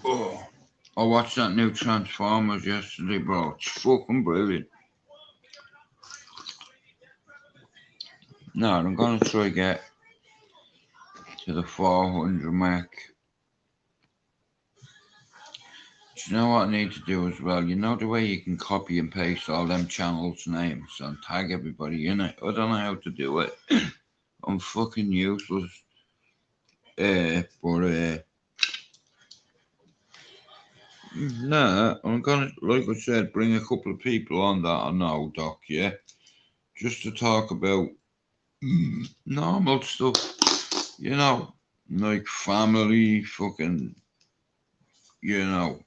Oh, I watched that new Transformers yesterday, bro. It's fucking brilliant. No, I'm gonna try get to the 400 mark. Do you know what I need to do as well? You know the way you can copy and paste all them channels' names and tag everybody in it? I don't know how to do it. I'm fucking useless. But nah, I'm gonna, like I said, bring a couple of people on that I know, Doc, yeah? Just to talk about normal stuff, you know, like family, fucking, you know,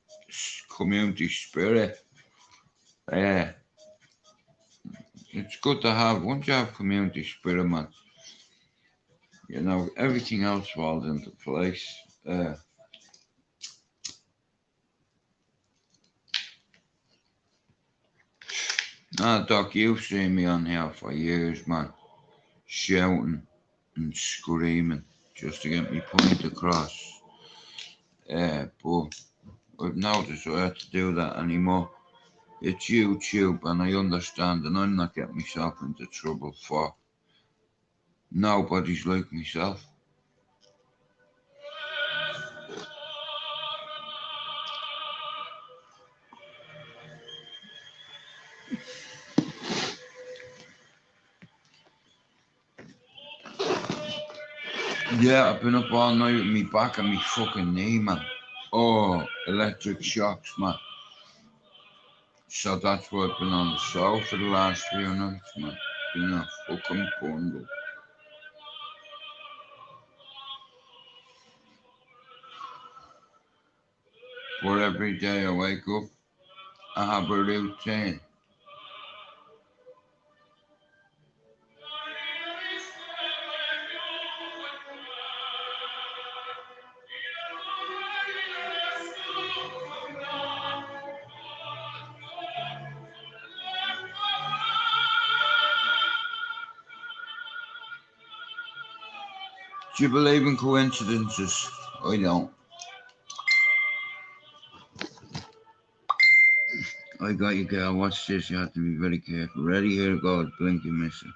community spirit. Yeah, it's good to have, once you have community spirit, man, you know, everything else falls into place. Doc, you've seen me on here for years, man, shouting and screaming just to get me point across. But I've no desire to do that anymore. It's YouTube, and I understand, and I'm not getting myself into trouble for nobody's like myself. Yeah, I've been up all night with me back and me fucking knee, man. Oh, electric shocks, man. So that's why I've been on the show for the last few nights, man. Been a fucking bundle. But every day I wake up, I have a routine. Do you believe in coincidences? I don't. I got you, girl. Watch this. You have to be very careful. Ready? Here it goes. Blinky missing.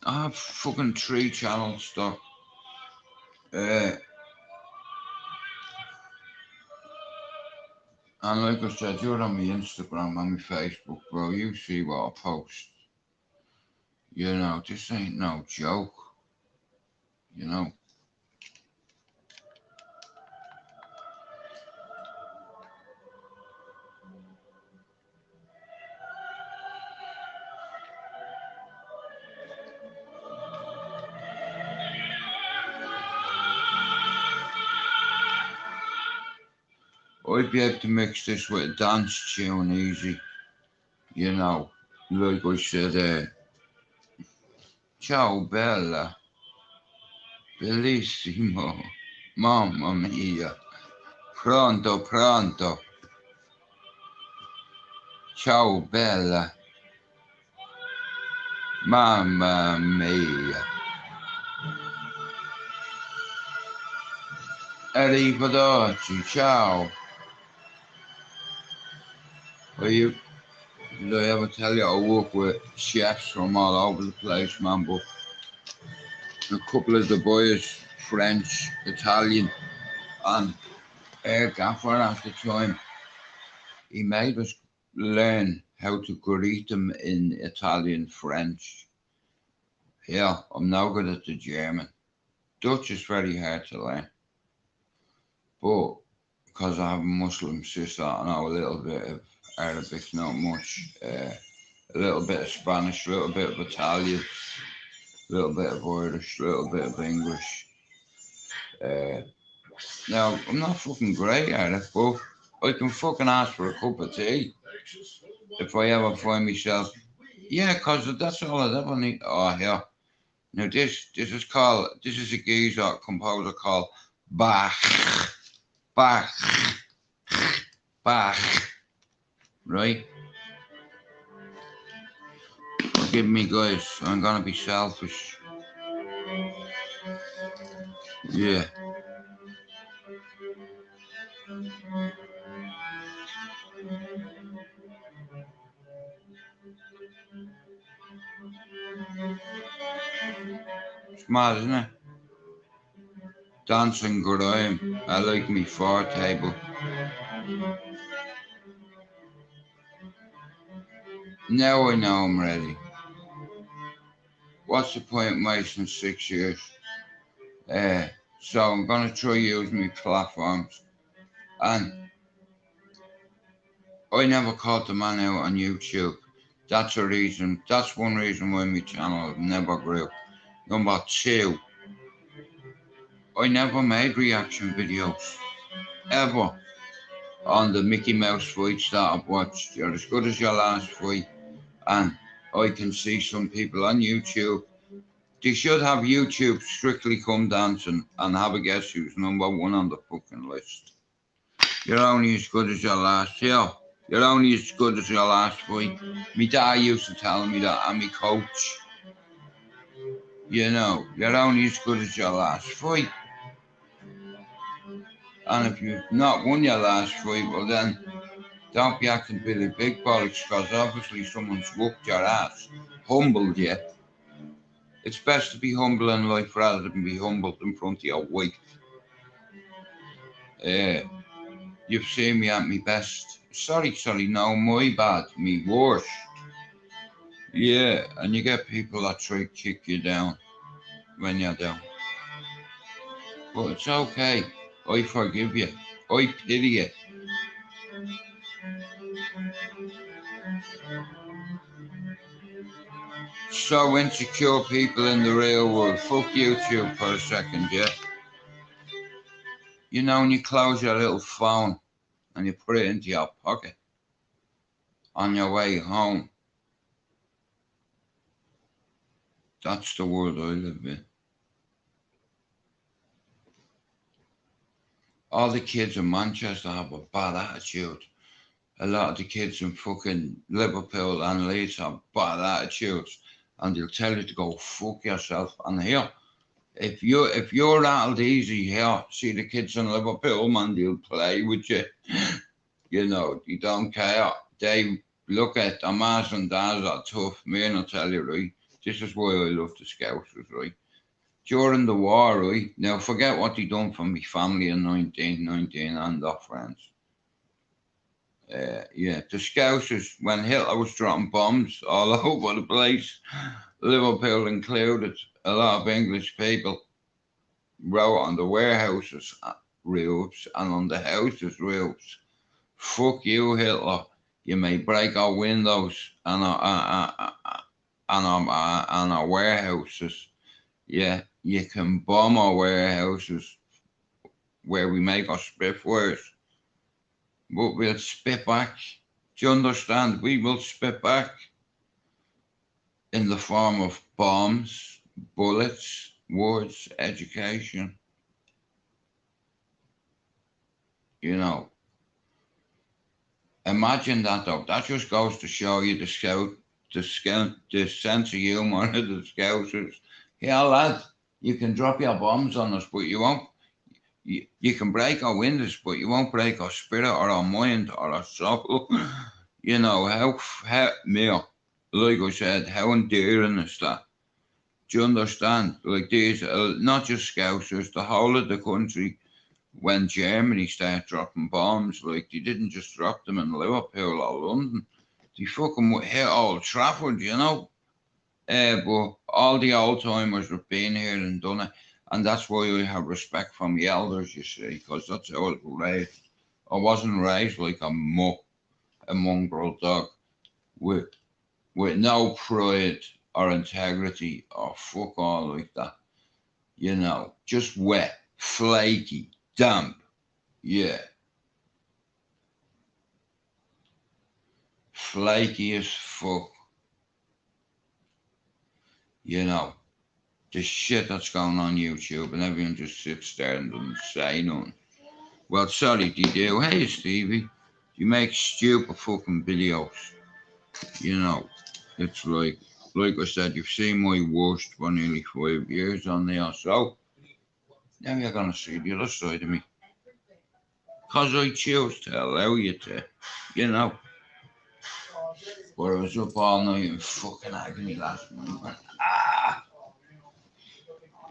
I have fucking 3 channels, Doc. And like I said, you're on my Instagram and my Facebook, bro. You see what I post. You know, this ain't no joke. You know. I'd be able to mix this with a dance tune easy. You know, like I said, ciao bella, bellissimo, mamma mia, pronto, pronto, ciao bella, mamma mia, arrivederci, ciao. Did I ever tell you I work with chefs from all over the place, man? But a couple of the boys, French, Italian, and air gaffer at the time, he made us learn how to greet them in Italian, French. Yeah, I'm now good at the German. Dutch is very hard to learn. But because I have a Muslim sister, I know a little bit of Arabic, not much. A little bit of Spanish, a little bit of Italian, a little bit of Irish, a little bit of English. Now, I'm not fucking great at it, but I can fucking ask for a cup of tea if I ever find myself. Yeah, because that's all I ever need. Oh, yeah. Now, this is a geezer composer called Bach. Bach. Bach. Right? Forgive me, guys. I'm going to be selfish. Yeah. It's mad, isn't it? Dancing grime. I like me 4 table. Now I know I'm ready. What's the point of wasting 6 years? So I'm going to try use my platforms. And I never caught the man out on YouTube. That's a reason. That's one reason why my channel never grew. Number 2, I never made reaction videos. Ever. On the Mickey Mouse fights that I've watched. You're as good as your last fight. And I can see some people on YouTube. They should have YouTube Strictly Come Dancing and have a guess who's number 1 on the fucking list. You're only as good as your last. Yeah. You're only as good as your last fight. My dad used to tell me that, and my coach. You know, you're only as good as your last fight. And if you've not won your last fight, well then, don't be acting Billy Big Bollocks, because obviously someone's whooped your ass, humbled you. It's best to be humble in life rather than be humbled in front of your wife. You've seen me at my best. Sorry, no, my bad, me worst. Yeah, and you get people that try to kick you down when you're down. But it's okay. I forgive you. I pity you. So insecure people in the real world. Fuck YouTube for a second, yeah? You know when you close your little phone and you put it into your pocket on your way home. That's the world I live in. All the kids in Manchester have a bad attitude. A lot of the kids in fucking Liverpool and Leeds have bad attitudes, and they'll tell you to go fuck yourself. And here, if you're rattled easy here, see the kids in Liverpool, man, they'll play with you. You know, they don't care. They look at the mas and dads are tough. Me and I tell you, right, this is why I love the Scousers, right? During the war, right, now forget what they done for me family in 1919 and their friends. Yeah, the Scousers, when Hitler was dropping bombs all over the place, Liverpool included, a lot of English people wrote on the warehouses roofs and on the houses roofs, "Fuck you, Hitler. You may break our windows and our warehouses. Yeah, you can bomb our warehouses where we make our spitfires. but we'll spit back. Do you understand? We will spit back in the form of bombs, bullets, words, education. You know, imagine that though. That just goes to show you the sense of humour of the Scousers. Yeah, lad, you can drop your bombs on us, but you won't. You can break our windows, but you won't break our spirit or our mind or our soul. You know, like I said, how endearing is that? Do you understand? Like these, not just Scousers, the whole of the country, when Germany started dropping bombs, like they didn't just drop them in Liverpool or London, they fucking hit Old Trafford, you know? But all the old timers have been here and done it. And that's why I have respect from the elders, you see, because that's how I was raised. I wasn't raised like a muck, a mongrel dog with no pride or integrity or fuck all like that. You know, just wet, flaky, damp. Yeah. Flaky as fuck. You know, the shit that's going on YouTube and everyone just sits there and doesn't say nothing. Well, sorry, they do. Hey, Stevie, you make stupid fucking videos. You know, it's like I said, you've seen my worst for nearly 5 years on there. So now you're gonna see the other side of me, cause I choose to allow you to. You know. But I was up all night in fucking agony last night. Man.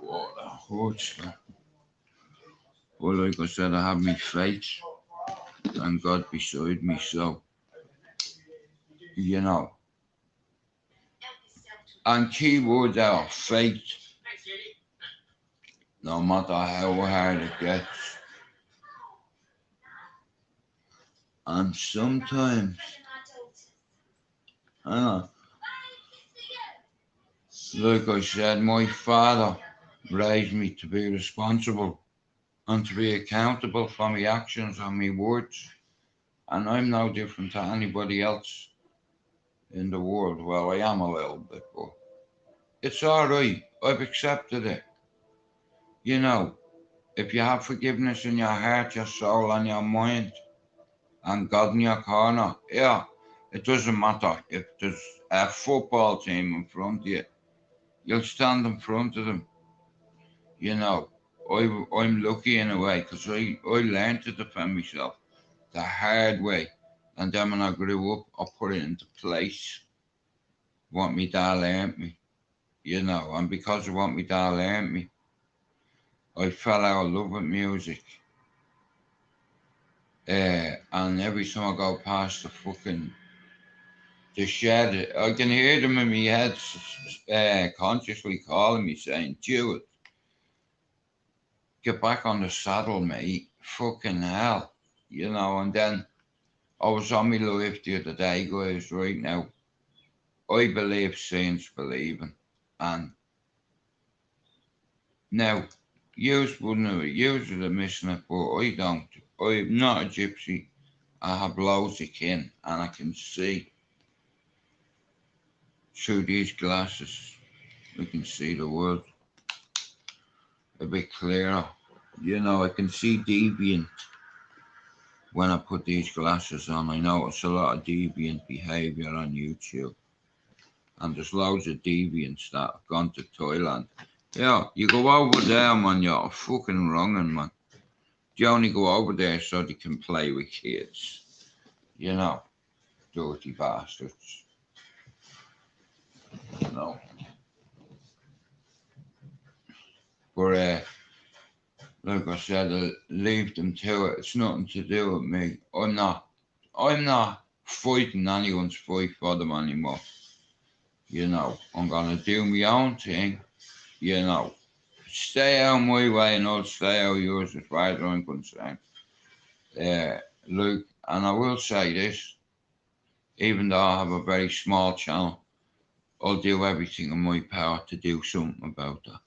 What a hurts, man. But like I said, I have my faith and God beside me. So you know. And keywords are faith, no matter how hard it gets. And sometimes, like I said, my father raised me to be responsible and to be accountable for my actions and my words. And I'm no different to anybody else in the world. Well, I am a little bit, but it's all right. I've accepted it. You know, if you have forgiveness in your heart, your soul, and your mind, and God in your corner, yeah, it doesn't matter if there's a football team in front of you, you'll stand in front of them. You know, I'm lucky in a way because I learned to defend myself the hard way. And then when I grew up, I put it into place what my dad learned me, you know, and because of what my dad learned me, I fell out of love with music. And every time I go past the shed, I can hear them in my head consciously calling me saying, Jewett, get back on the saddle, mate. Fucking hell. You know, and then I was on my life the other day, guys, right now. I believe saints believing. And now, yous wouldn't have, yous would have missing it, but I don't. I'm not a gypsy. I have loads of kin, and I can see through these glasses. I can see the world a bit clearer. You know, I can see deviant when I put these glasses on. I notice a lot of deviant behaviour on YouTube. And there's loads of deviants that have gone to Thailand. Yeah, you go over there, man, you're fucking wrongin', man. You only go over there so they can play with kids. You know, dirty bastards. You know. But, like I said, I leave them to it. It's nothing to do with me. I'm not fighting anyone's fight for them anymore. You know, I'm gonna do my own thing. You know, stay out my way and I'll stay out yours as far as I'm concerned. Luke, and I will say this, even though I have a very small channel, I'll do everything in my power to do something about that.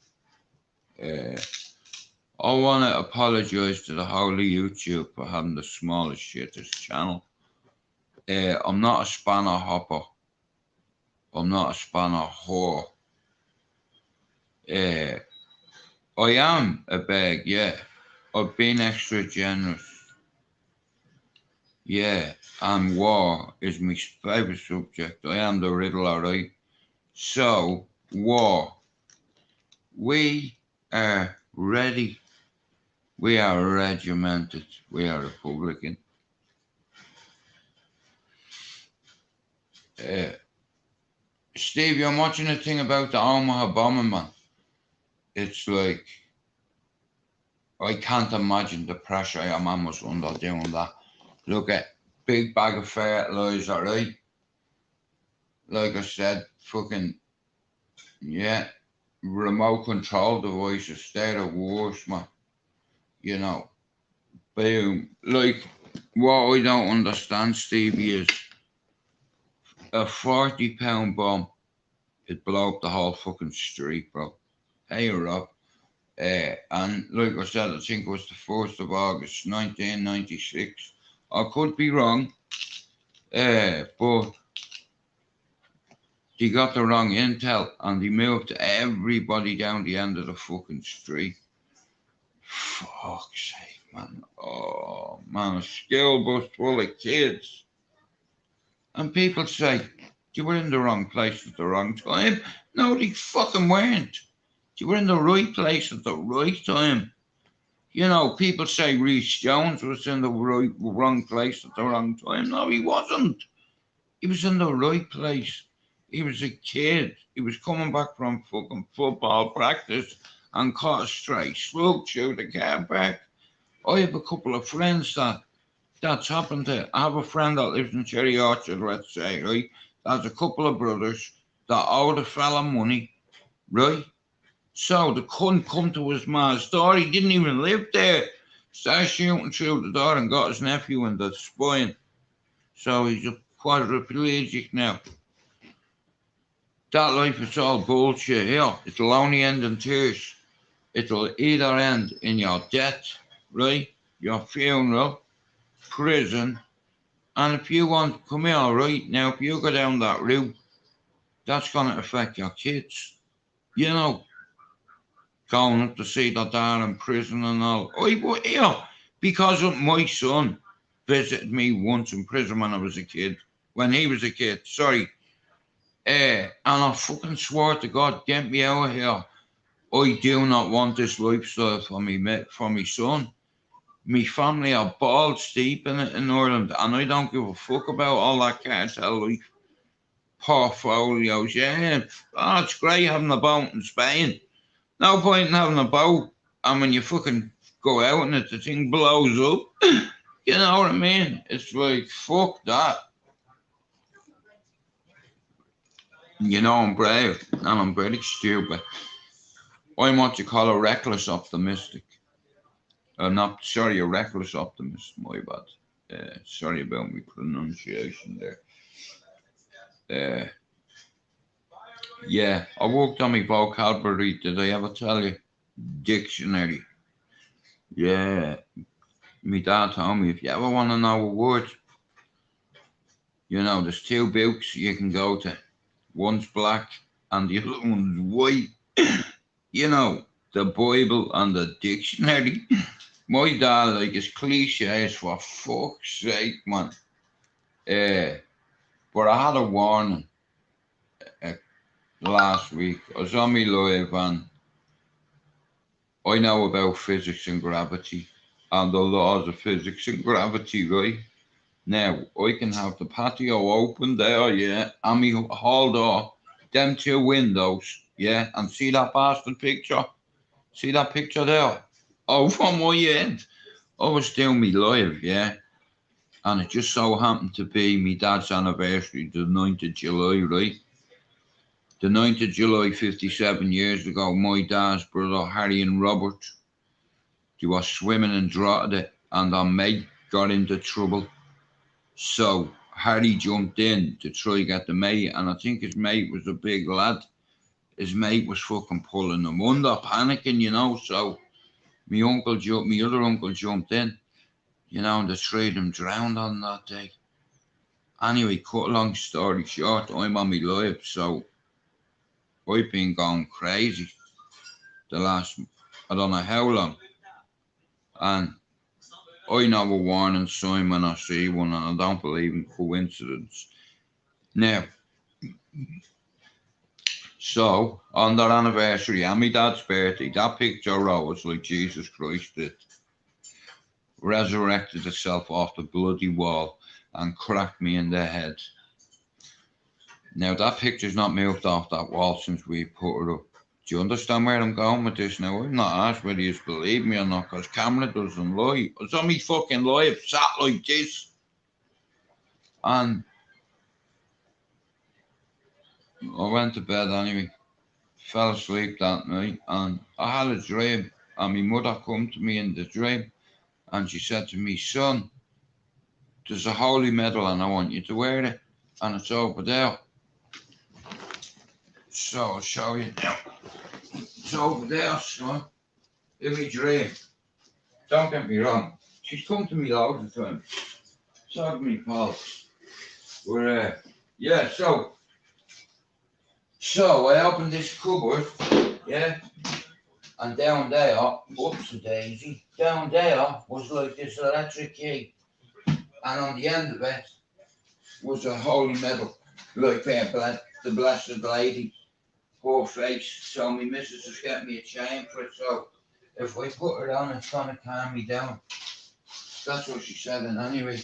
I want to apologise to the whole of YouTube for having the smallest shittest channel. I'm not a spanner hopper. I'm not a spanner whore. I am a bag, yeah. I've been extra generous. Yeah, and war is my favourite subject. I am the Riddler, right? So, war. We are ready. We are regimented. We are Republican. Steve, I'm watching a thing about the Omaha bombing, man. It's like, I can't imagine the pressure your man was under doing that. Look at big bag of fertilizer, right? Like I said, fucking, yeah, remote control devices, they're the worst, man. You know, boom. Like, what I don't understand, Stevie, is a 40-pound bomb, it blow up the whole fucking street, bro. Hey, Rob. And like I said, I think it was the 1st of August, 1996. I could be wrong, but they got the wrong intel and they moved everybody down the end of the fucking street. Fuck's sake, man. Oh, man, a school bus full of kids. And people say, you were in the wrong place at the wrong time. No, they fucking weren't. You were in the right place at the right time. You know, people say Reece Jones was in the wrong place at the wrong time. No, he wasn't. He was in the right place. He was a kid. He was coming back from fucking football practice and caught a stray slug through the car park. I have a couple of friends that's happened to. I have a friend that lives in Cherry Orchard, let's say, right? There's a couple of brothers that owe the fella money, right? So the couldn't come to his ma's door. He didn't even live there. Started shooting through the door and got his nephew in the spine. So he's a quadriplegic now. That life is all bullshit here. It'll only end in tears. It'll either end in your death, right? Your funeral, prison, and if you want to come here, right? Now, if you go down that route, that's going to affect your kids. You know, going up to see their dad in prison and all. Because of my son visited me once in prison when I was a kid. When he was a kid, sorry. And I fucking swore to God, get me out of here. I do not want this lifestyle for me son. Me family are balls deep in it in Ireland, and I don't give a fuck about all that cartel life portfolios. Yeah, it's great having a boat in Spain. No point in having a boat, and when you fucking go out and it, the thing blows up. You know what I mean? It's like, fuck that. You know, I'm brave and I'm very stupid. I'm what you call a reckless optimistic. Not sorry, a reckless optimist. My bad. Sorry about my pronunciation there. Yeah, I worked on my vocabulary. Did I ever tell you? Dictionary. Yeah, my dad told me if you ever want to know a word, you know, there's two books you can go to. One's black and the other one's white. You know, the Bible and the dictionary. My dad, like, is cliches for fuck's sake, man. But I had a warning last week. I was on my live and I know about physics and gravity and the laws of physics and gravity, right? Now, I can have the patio open there, yeah, and me hall door, them two windows, yeah, and see that bastard picture? See that picture there? Over my head. I was doing me live, yeah, and it just so happened to be my dad's anniversary, the 9th of July, right? The 9th of July, 57 years ago, my dad's brother, Harry and Robert, they were swimming in Drogheda and their mate got into trouble. So Harry jumped in to try to get the mate, and I think his mate was a big lad. His mate was fucking pulling him under, panicking, you know. So My other uncle jumped in, you know, and the three of them drowned on that day. Anyway, cut a long story short, I'm on my life, so I've been going crazy the last, I don't know how long, and I know a warning sign when I see one, and I don't believe in coincidence. Now, so on their anniversary and my dad's birthday, that picture rose like Jesus Christ did, resurrected itself off the bloody wall and cracked me in the head. Now that picture's not moved off that wall since we put it up. Do you understand where I'm going with this now? I'm not asked whether you believe me or not, because camera doesn't lie. It's on me fucking live, sat like this. And I went to bed anyway. Fell asleep that night, and I had a dream, and my mother come to me in the dream, and she said to me, son, there's a holy medal and I want you to wear it, and it's over there. So I'll show you now. It's over there, son, in my dream. Don't get me wrong, she's come to me loads of times. So me pals. We're yeah, so I opened this cupboard, yeah, and down there, whoops a daisy, down there was like this electric key, and on the end of it was a holy medal, like the Blessed Lady, her face. So my missus has got me a chain for it, so if I put it on, it's gonna calm me down. That's what she said, and anyway,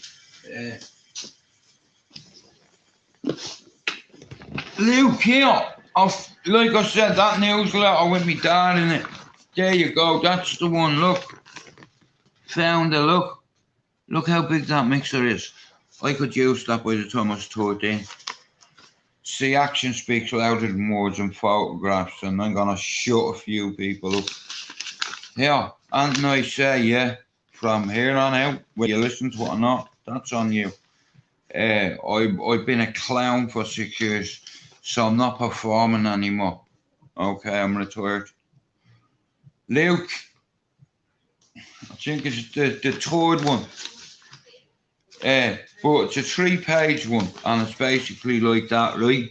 Luke here, like I said, that newsletter with me dad in it. There you go, that's the one, look. Found it, look. Look how big that mixer is. I could use that by the time I was 13. See, action speaks louder than words and photographs, and I'm gonna shut a few people up. Yeah, and I say, yeah, from here on out, whether you listen to it or not, that's on you. I've been a clown for 6 years, so I'm not performing anymore. Okay, I'm retired. Luke, I think it's the third one. But it's a 3-page one, and it's basically like that, right?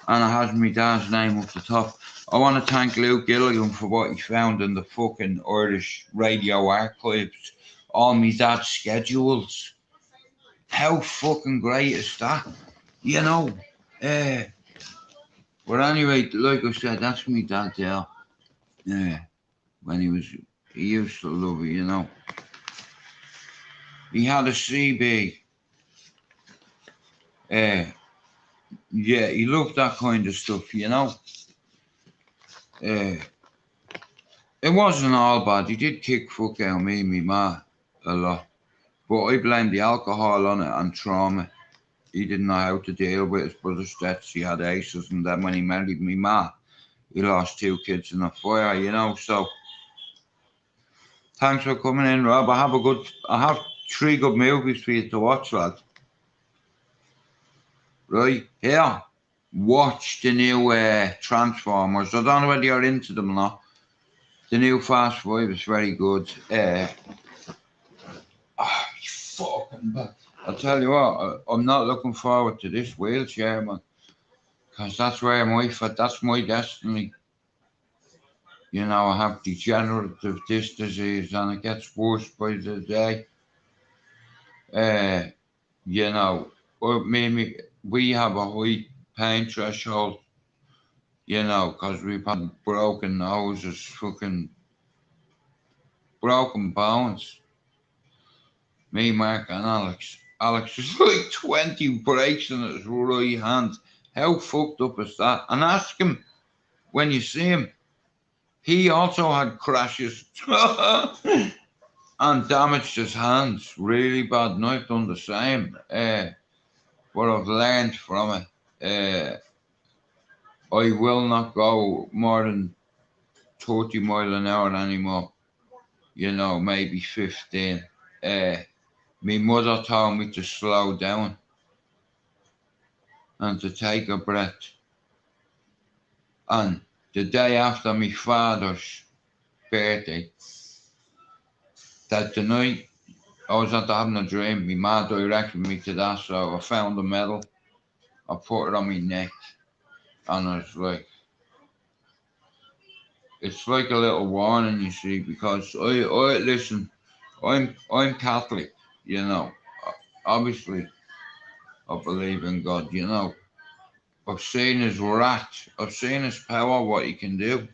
And it has my dad's name up the top. I want to thank Luke Gilligan for what he found in the fucking Irish radio archives, all my dad's schedules. How fucking great is that? You know, but anyway, like I said, that's my dad there. Yeah, when he used to love it, you know. He had a CB. Yeah, he loved that kind of stuff, you know. It wasn't all bad. He did kick fuck out me and me ma a lot. But I blame the alcohol on it and trauma. He didn't know how to deal with his brother's deaths. He had aces, and then when he married me ma, he lost 2 kids in a fire, you know. So thanks for coming in, Rob. I have 3 good movies for you to watch, lad. Right, here. Watch the new Transformers. I don't know whether you're into them or not. The new Fast 5 is very good. Fucking bad. I'll tell you what, I'm not looking forward to this wheelchair, man. Because that's my destiny. You know, I have degenerative disc disease, and it gets worse by the day. You know, we have a high pain threshold, you know, because we've had broken noses, fucking broken bones. Me, Mark, and Alex. Alex is like 20 breaks in his right hand. How fucked up is that? And ask him when you see him. He also had crashes and damaged his hands really bad. And I've done the same. But I've learned from it. I will not go more than 30 miles an hour anymore. You know, maybe 15. My mother told me to slow down and to take a breath. And the day after my father's birthday, that the night I was after having a dream, my ma directed me to that, so I found the medal, I put it on my neck, and it's like a little warning, you see, because I listen, I'm Catholic, you know, obviously I believe in God, you know. I've seen his wrath, I've seen his power, what he can do.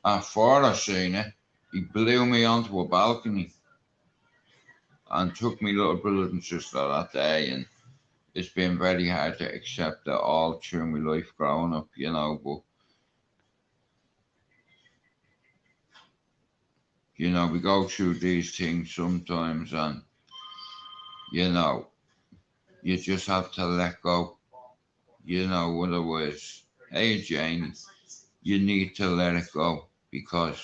And before I seen it, he blew me onto a balcony and took me little brother and sister that day, and it's been very hard to accept that all through my life growing up, you know, but you know, we go through these things sometimes, and you know, you just have to let go, you know, otherwise, hey Janie, you need to let it go, because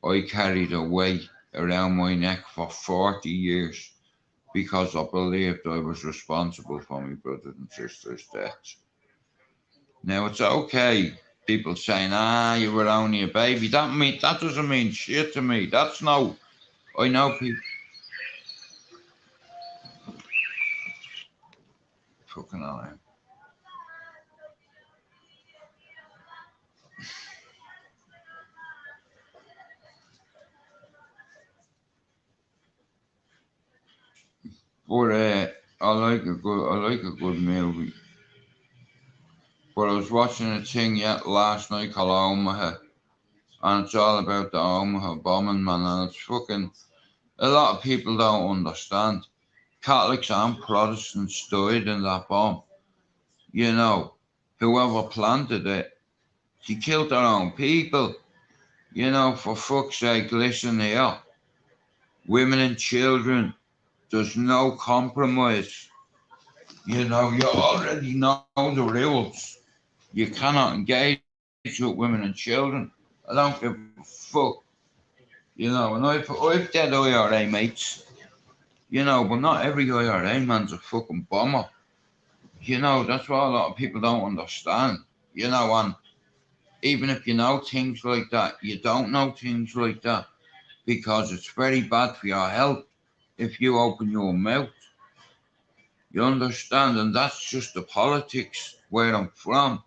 I carried a weight around my neck for 40 years because I believed I was responsible for my brothers and sisters' deaths. Now it's okay, people saying, you were only a baby. That doesn't mean shit to me. That's no, I know people fucking on it. But I like a good movie. But I was watching a thing yet last night called Omaha, and it's all about the Omaha bombing, man, and it's fucking. A lot of people don't understand. Catholics and Protestants died in that bomb. You know, whoever planted it, they killed their own people. You know, for fuck's sake, listen here. Women and children, there's no compromise. You know, you already know the rules. You cannot engage with women and children. I don't give a fuck. You know, and I've dead IRA mates. You know, but not every IRA man's a fucking bomber. You know, that's what a lot of people don't understand. You know, and even if you know things like that, you don't know things like that because it's very bad for your health if you open your mouth. You understand? And that's just the politics where I'm from.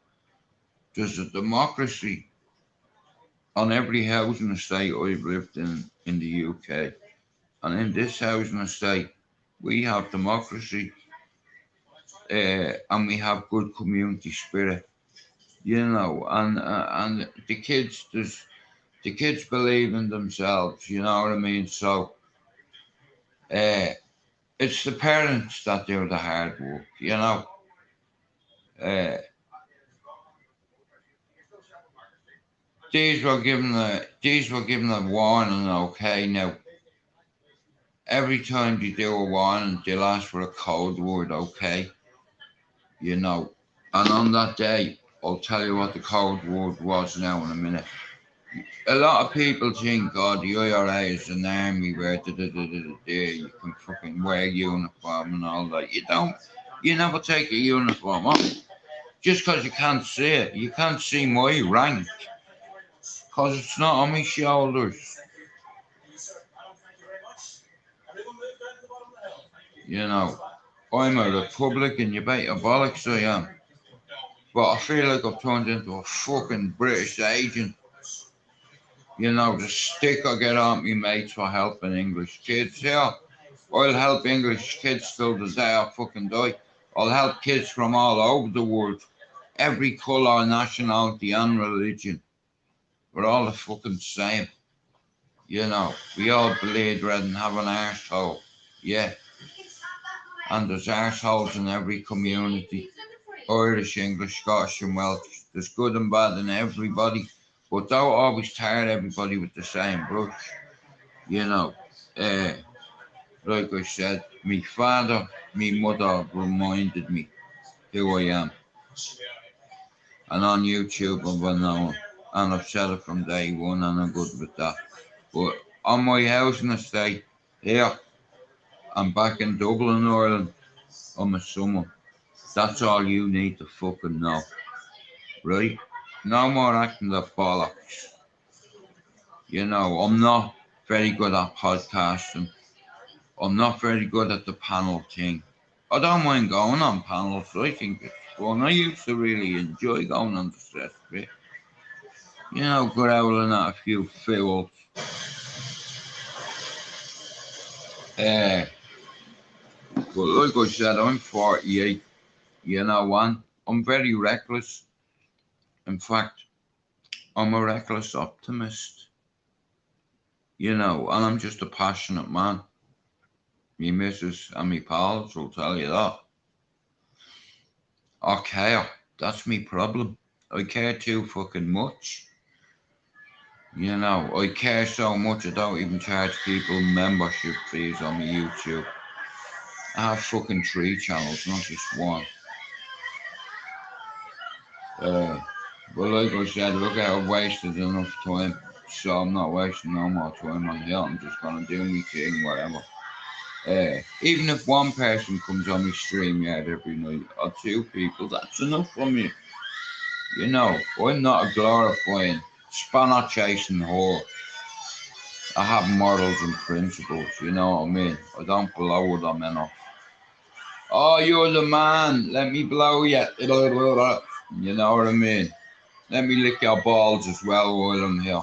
There's a democracy on every housing estate I've lived in the UK. And in this housing estate, we have democracy and we have good community spirit, you know, and the kids believe in themselves, you know what I mean? So uh, it's the parents that do the hard work, you know. Uh, these were given a warning, okay. Now every time you do a warning, they'll ask for a code word, okay, you know. And on that day, I'll tell you what the code word was now in a minute. A lot of people think, oh, the IRA is an army where you can fucking wear uniform and all that. You don't. You never take a uniform off. Just because you can't see it. You can't see my rank because it's not on my shoulders. You know, I'm a Republican, you bet your bollocks I am. But I feel like I've turned into a fucking British agent. You know, the stick I get on me mates for helping English kids. Yeah, I'll help English kids till the day I fucking die. I'll help kids from all over the world, every colour, nationality, and religion. We're all the fucking same. You know, we all bleed red and have an arsehole. Yeah, and there's arseholes in every community. Irish, English, Scottish, and Welsh. There's good and bad in everybody, but don't always tar everybody with the same brush. You know, uh, like I said, my father, my mother reminded me who I am. And on YouTube, I've been known, and I've said it from day one, and I'm good with that. But on my housing estate here, I'm back in Dublin, Ireland. I'm a summer. That's all you need to fucking know, right? No more acting the bollocks. You know, I'm not very good at podcasting. I'm not very good at the panel thing. I don't mind going on panels. I think it's fun. I used to really enjoy going on the stress bit. You know, growling at a few fools. Uh, but like I said, I'm 48. You know what? I'm very reckless. In fact, I'm a reckless optimist. You know, and I'm just a passionate man. Me missus and me pals will tell you that. I care. That's me problem. I care too fucking much. You know, I care so much I don't even charge people membership fees on my YouTube. I have fucking 3 channels, not just one. But like I said, look, I've wasted enough time, so I'm not wasting no more time on here. I'm just gonna do my thing, whatever. Even if one person comes on my stream yard every night, or 2 people, that's enough for me. You know, I'm not a glorifying, spanner chasing whore. I have morals and principles, you know what I mean? I don't blow them enough. Oh, you're the man, let me blow you. You know what I mean? Let me lick your balls as well while I'm here.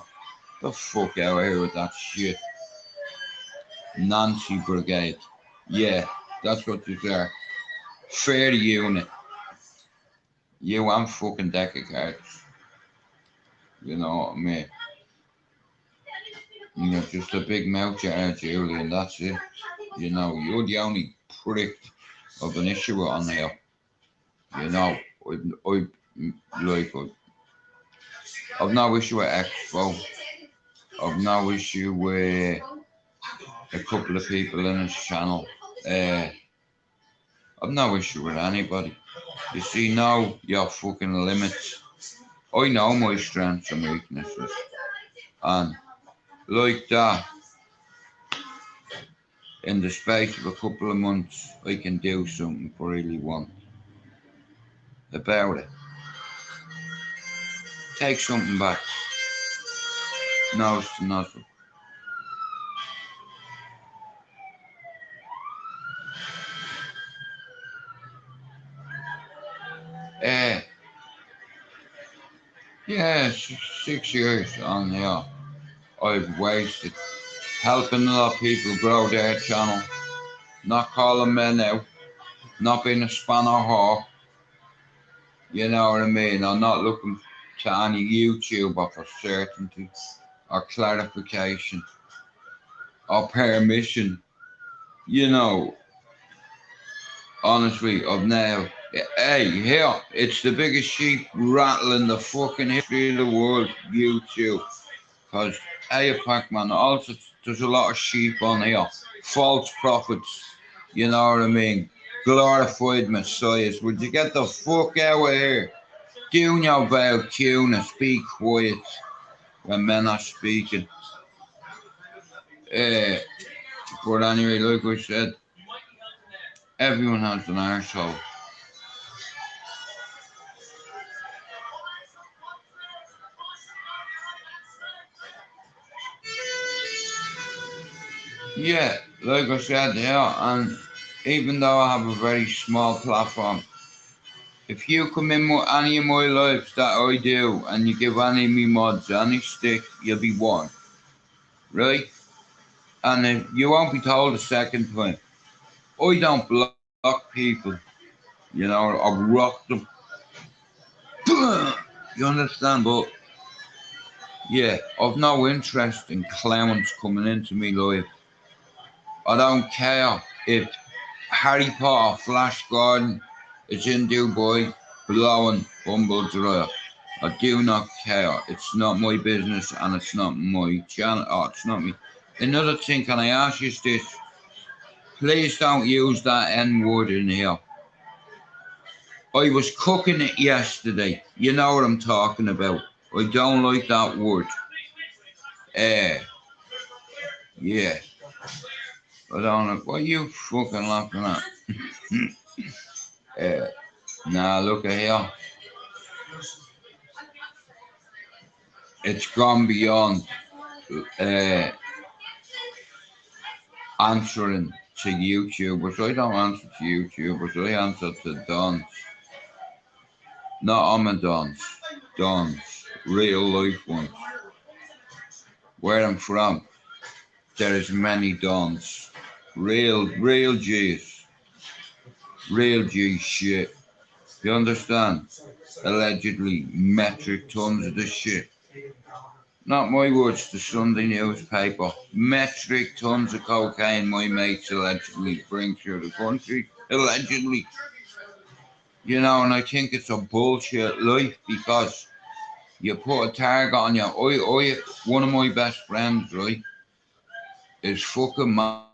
The fuck out of here with that shit. Nancy Brigade. Yeah, that's what you are. Fair unit. You and fucking deck of cards. You know what I mean? You know, just a big mouth you are, Julian, that's it. You know, you're the only prick of an issue on here. You know, I've no issue with Expo. I've no issue with a couple of people in his channel. I've no issue with anybody. You see, know your fucking limits. I know my strengths and weaknesses. And like that, in the space of a couple of months, I can do something I really want about it. Take something back. Nose to nothing. Yeah, 6 years on here. I've wasted helping a lot of people grow their channel, not calling men out, not being a spanner whore. You know what I mean? I'm not looking to any YouTuber for certainty or clarification or permission. You know, honestly, I've now. Hey, here, it's the biggest sheep rattle in the fucking history of the world, YouTube. Because, hey, Pac-Man, also, there's a lot of sheep on here. False prophets, you know what I mean? Glorified messiahs. Would you get the fuck out of here? Do your about tuna, speak quiet when men are speaking. But anyway, like I said, everyone has an arsehole. Yeah, like I said, yeah, and even though I have a very small platform, if you come in with any of my lives that I do and you give any of me mods any stick, you'll be warned. Right? And you won't be told a second time. I don't block people, you know, or rock them. You understand? But yeah, I've no interest in clowns coming into me life. I don't care if Harry Potter Flash Gordon is in Dubai blowing Bumble dry. I do not care. It's not my business and it's not my channel. Oh, it's not me. Another thing, can I ask you this? Please don't use that N word in here. I was cooking it yesterday. You know what I'm talking about. I don't like that word. Yeah. I don't know. What are you fucking laughing at? Nah, look at here. It's gone beyond answering to YouTubers. I don't answer to YouTubers. I answer to Dons. Not I'm a Dons. Dons. Real life ones. Where I'm from, there is many Dons. Real G's. Real G shit. You understand? Allegedly metric tons of the shit. Not my words, the Sunday newspaper. Metric tons of cocaine my mates allegedly bring through the country. Allegedly. You know, and I think it's a bullshit life because you put a target on you. One of my best friends, right, is fucking mad.